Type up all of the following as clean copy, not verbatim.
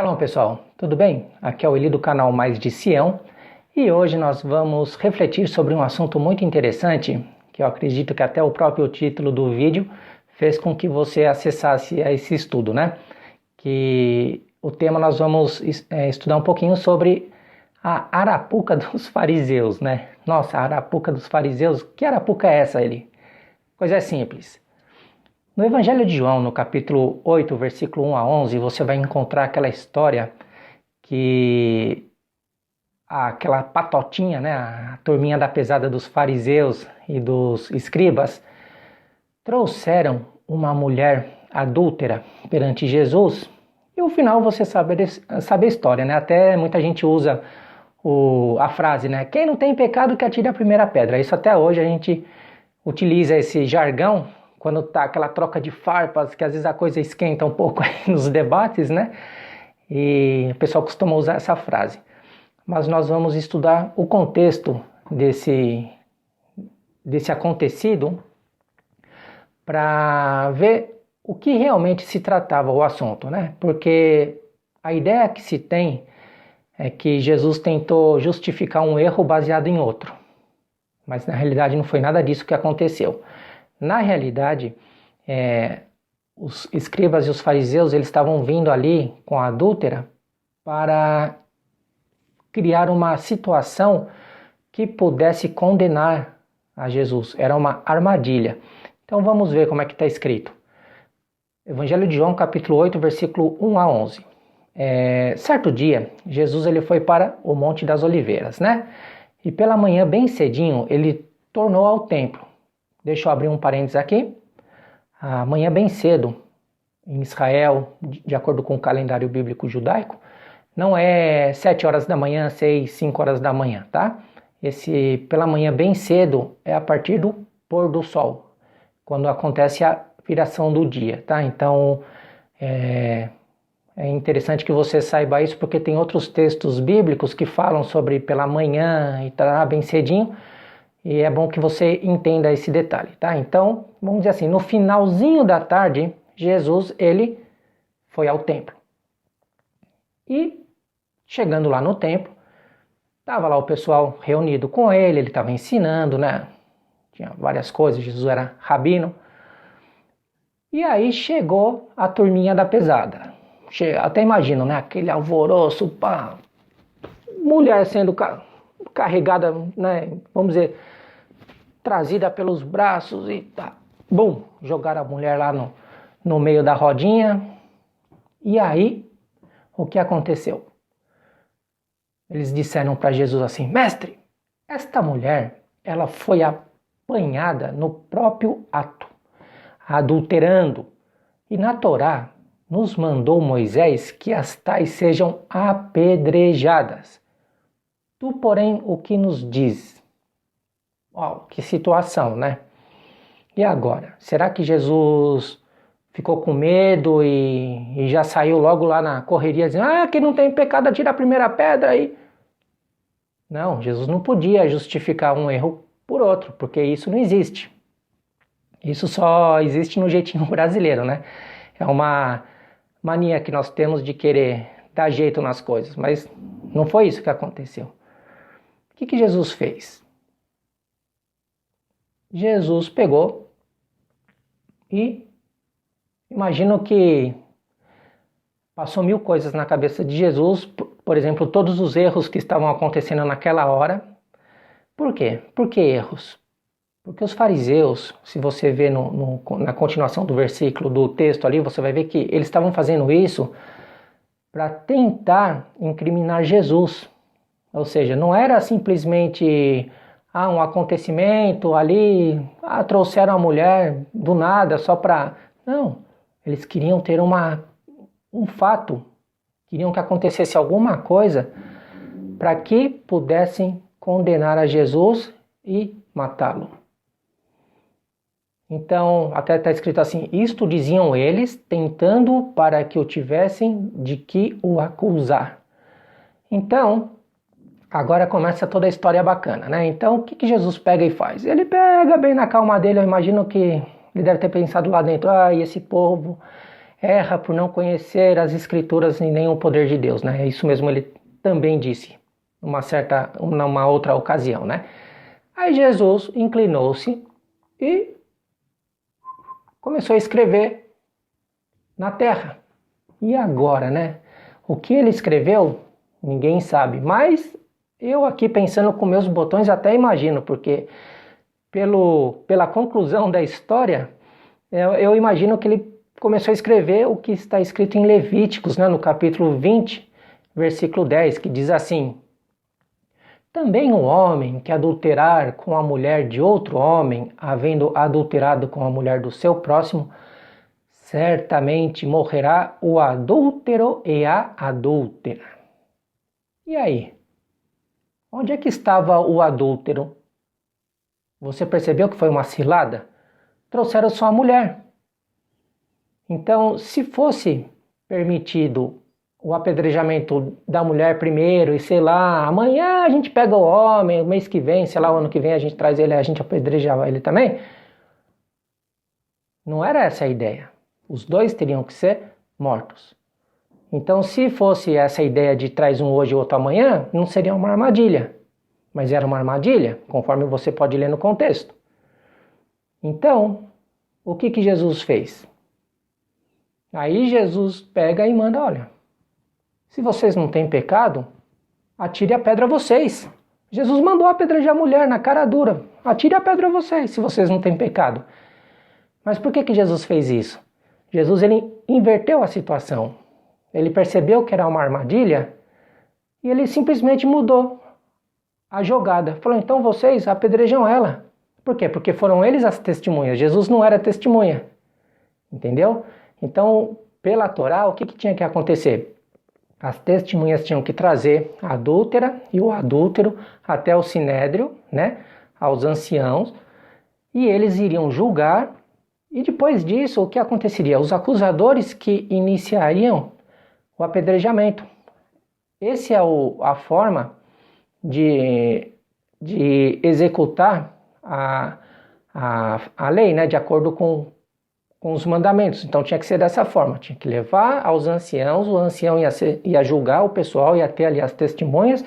Shalom pessoal, tudo bem? Aqui é o Eli do canal Mais de Sião e hoje nós vamos refletir sobre um assunto muito interessante que eu acredito que até o próprio título do vídeo fez com que você acessasse a esse estudo, né? Que o tema nós vamos estudar um pouquinho sobre a arapuca dos fariseus, né? Nossa, a arapuca dos fariseus, que arapuca é essa, Eli? Pois é simples. No Evangelho de João, no capítulo 8, versículo 1 a 11, você vai encontrar aquela história que aquela patotinha, né, a turminha da pesada dos fariseus e dos escribas, trouxeram uma mulher adúltera perante Jesus e no final você sabe a história, né? Até muita gente usa a frase, né? Quem não tem pecado que atire a primeira pedra. Isso até hoje a gente utiliza esse jargão quando tá aquela troca de farpas, que às vezes a coisa esquenta um pouco aí nos debates, né? E o pessoal costuma usar essa frase. Mas nós vamos estudar o contexto desse acontecido para ver o que realmente se tratava o assunto, né? Porque a ideia que se tem é que Jesus tentou justificar um erro baseado em outro. Mas na realidade não foi nada disso que aconteceu. Na realidade, os escribas e os fariseus eles estavam vindo ali com a adúltera para criar uma situação que pudesse condenar a Jesus. Era uma armadilha. Então vamos ver como é que está escrito. Evangelho de João, capítulo 8, versículo 1 a 11. Certo dia, Jesus ele foi para o Monte das Oliveiras, né? E pela manhã, bem cedinho, ele tornou ao templo. Deixa eu abrir um parênteses aqui. Amanhã bem cedo, em Israel, de acordo com o calendário bíblico judaico, não é 7 horas da manhã, 6, 5 horas da manhã, tá? Esse pela manhã bem cedo é a partir do pôr do sol, quando acontece a viração do dia, tá? Então, é interessante que você saiba isso, porque tem outros textos bíblicos que falam sobre pela manhã e tá bem cedinho, e é bom que você entenda esse detalhe, tá? Então, vamos dizer assim, no finalzinho da tarde, Jesus, ele foi ao templo. E, chegando lá no templo, estava lá o pessoal reunido com ele estava ensinando, né? Tinha várias coisas, Jesus era rabino. E aí chegou a turminha da pesada. Até imagino, né? Aquele alvoroço, pá, mulher sendo carregada, né? Vamos dizer, trazida pelos braços e tá, bum, jogaram a mulher lá no meio da rodinha. E aí, o que aconteceu? Eles disseram para Jesus assim: Mestre, esta mulher, ela foi apanhada no próprio ato, adulterando. E na Torá, nos mandou Moisés que as tais sejam apedrejadas. Tu, porém, o que nos diz? Que situação, né? E agora? Será que Jesus ficou com medo e já saiu logo lá na correria dizendo: quem não tem pecado atira a primeira pedra aí? Não, Jesus não podia justificar um erro por outro, porque isso não existe. Isso só existe no jeitinho brasileiro, né? É uma mania que nós temos de querer dar jeito nas coisas, mas não foi isso que aconteceu. O que Jesus fez? Jesus pegou e imagino que passou 1000 coisas na cabeça de Jesus, por exemplo, todos os erros que estavam acontecendo naquela hora. Por quê? Por que erros? Porque os fariseus, se você ver na continuação do versículo do texto ali, você vai ver que eles estavam fazendo isso para tentar incriminar Jesus. Ou seja, não era simplesmente um acontecimento ali, trouxeram a mulher do nada só para... Não, eles queriam ter um fato, queriam que acontecesse alguma coisa para que pudessem condenar a Jesus e matá-lo. Então, até está escrito assim: isto diziam eles, tentando para que o tivessem de que o acusar. Então, agora começa toda a história bacana, né? Então, o que Jesus pega e faz? Ele pega bem na calma dele, eu imagino que ele deve ter pensado lá dentro: esse povo erra por não conhecer as Escrituras e nem o poder de Deus, né? É isso mesmo, ele também disse numa outra ocasião, né? Aí Jesus inclinou-se e começou a escrever na terra. E agora, né? O que ele escreveu, ninguém sabe, mas eu aqui pensando com meus botões até imagino, porque pela conclusão da história, eu imagino que ele começou a escrever o que está escrito em Levíticos, né, no capítulo 20, versículo 10, que diz assim: também o homem que adulterar com a mulher de outro homem, havendo adulterado com a mulher do seu próximo, certamente morrerá o adúltero e a adúltera. E aí? Onde é que estava o adúltero? Você percebeu que foi uma cilada? Trouxeram só a mulher. Então, se fosse permitido o apedrejamento da mulher primeiro e sei lá, amanhã a gente pega o homem, o mês que vem, sei lá, o ano que vem a gente traz ele, a gente apedrejava ele também, não era essa a ideia. Os dois teriam que ser mortos. Então, se fosse essa ideia de traz um hoje e outro amanhã, não seria uma armadilha. Mas era uma armadilha, conforme você pode ler no contexto. Então, o que Jesus fez? Aí Jesus pega e manda, olha, se vocês não têm pecado, atire a pedra vocês. Jesus mandou apedrejar a mulher na cara dura. Atire a pedra vocês, se vocês não têm pecado. Mas por que Jesus fez isso? Jesus ele inverteu a situação. Ele percebeu que era uma armadilha e ele simplesmente mudou a jogada. Falou, então vocês apedrejam ela. Por quê? Porque foram eles as testemunhas. Jesus não era testemunha. Entendeu? Então, pela Torá, o que tinha que acontecer? As testemunhas tinham que trazer a adúltera e o adúltero até o sinédrio, né? Aos anciãos, e eles iriam julgar. E depois disso, o que aconteceria? Os acusadores que iniciariam o apedrejamento. Essa é a forma de executar a lei, né, de acordo com os mandamentos. Então tinha que ser dessa forma, tinha que levar aos anciãos, o ancião ia julgar o pessoal, ia ter ali as testemunhas,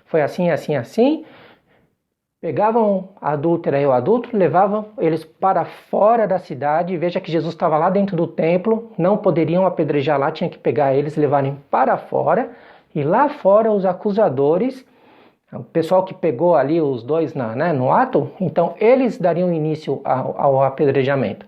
foi assim, assim, assim. Pegavam a adúltera e o adúltero, levavam eles para fora da cidade. Veja que Jesus estava lá dentro do templo, não poderiam apedrejar lá, tinha que pegar eles, levarem para fora. E lá fora os acusadores, o pessoal que pegou ali os dois no ato, então eles dariam início ao apedrejamento.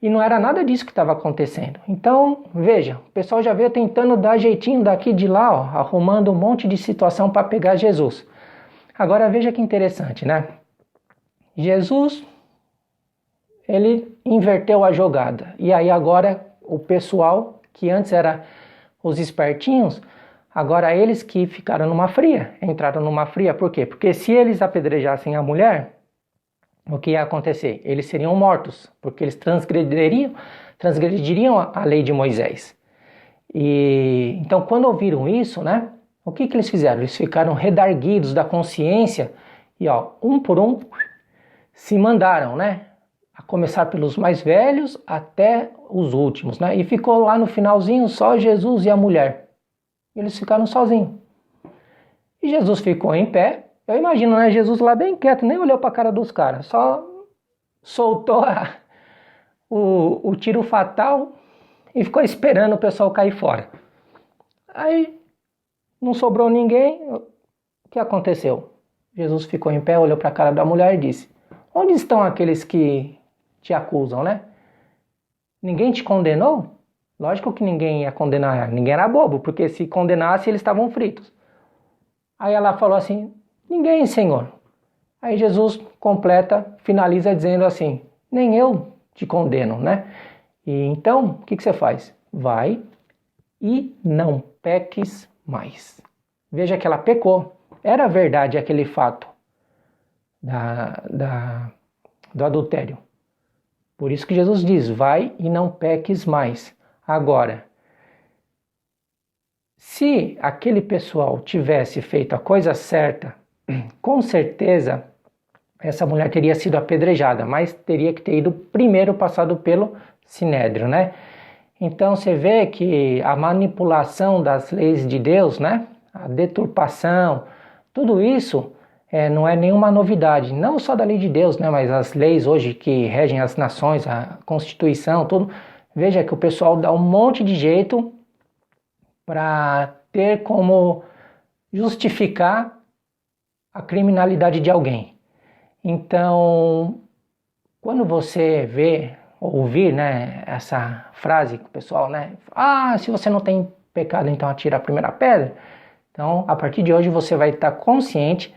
E não era nada disso que estava acontecendo. Então, veja, o pessoal já veio tentando dar jeitinho daqui de lá, ó, arrumando um monte de situação para pegar Jesus. Agora veja que interessante, né? Jesus, ele inverteu a jogada. E aí agora o pessoal, que antes era os espertinhos, agora eles que ficaram numa fria, entraram numa fria. Por quê? Porque se eles apedrejassem a mulher, o que ia acontecer? Eles seriam mortos, porque eles transgrediriam a lei de Moisés. E então quando ouviram isso, né? O que eles fizeram? Eles ficaram redarguidos da consciência e, ó, um por um, se mandaram, né? A começar pelos mais velhos até os últimos, né? E ficou lá no finalzinho só Jesus e a mulher. Eles ficaram sozinhos. E Jesus ficou em pé. Eu imagino, né? Jesus lá bem quieto, nem olhou para a cara dos caras. Só soltou o tiro fatal e ficou esperando o pessoal cair fora. Aí não sobrou ninguém. O que aconteceu? Jesus ficou em pé, olhou para a cara da mulher e disse: onde estão aqueles que te acusam, né? Ninguém te condenou? Lógico que ninguém ia condenar, ninguém era bobo, porque se condenasse eles estavam fritos. Aí ela falou assim: ninguém, Senhor. Aí Jesus finaliza dizendo assim: nem eu te condeno, né? E então, o que você faz? Vai e não peques mais. Veja que ela pecou. Era verdade aquele fato do adultério. Por isso que Jesus diz: vai e não peques mais. Agora, se aquele pessoal tivesse feito a coisa certa, com certeza essa mulher teria sido apedrejada, mas teria que ter ido primeiro passado pelo sinédrio, né? Então você vê que a manipulação das leis de Deus, né? A deturpação, tudo isso não é nenhuma novidade, não só da lei de Deus, né? Mas as leis hoje que regem as nações, a Constituição, tudo. Veja que o pessoal dá um monte de jeito para ter como justificar a criminalidade de alguém. Então, quando você vê, ouvir, né, essa frase que o pessoal, né, se você não tem pecado, então atira a primeira pedra. Então, a partir de hoje você vai estar consciente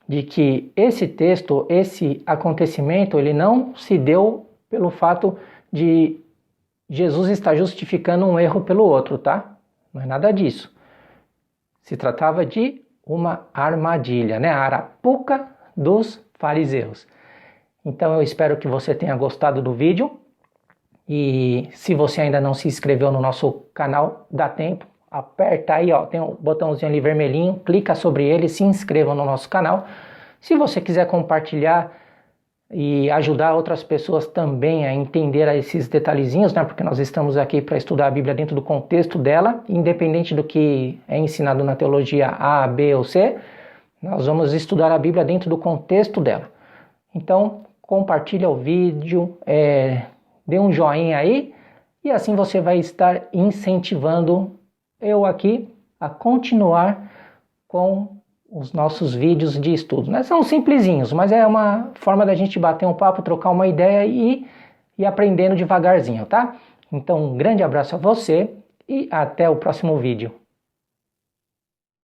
de que esse texto, esse acontecimento, ele não se deu pelo fato de Jesus estar justificando um erro pelo outro, tá? Não é nada disso. Se tratava de uma armadilha, né? A arapuca dos fariseus. Então eu espero que você tenha gostado do vídeo. E se você ainda não se inscreveu no nosso canal, dá tempo. Aperta aí, ó, tem um botãozinho ali vermelhinho, clica sobre ele, se inscreva no nosso canal. Se você quiser compartilhar e ajudar outras pessoas também a entender esses detalhezinhos, né? Porque nós estamos aqui para estudar a Bíblia dentro do contexto dela, independente do que é ensinado na teologia A, B ou C, nós vamos estudar a Bíblia dentro do contexto dela. Então, compartilha o vídeo, dê um joinha aí, e assim você vai estar incentivando eu aqui a continuar com os nossos vídeos de estudo, né? São simplesinhos, mas é uma forma da gente bater um papo, trocar uma ideia e ir aprendendo devagarzinho, tá? Então, um grande abraço a você e até o próximo vídeo.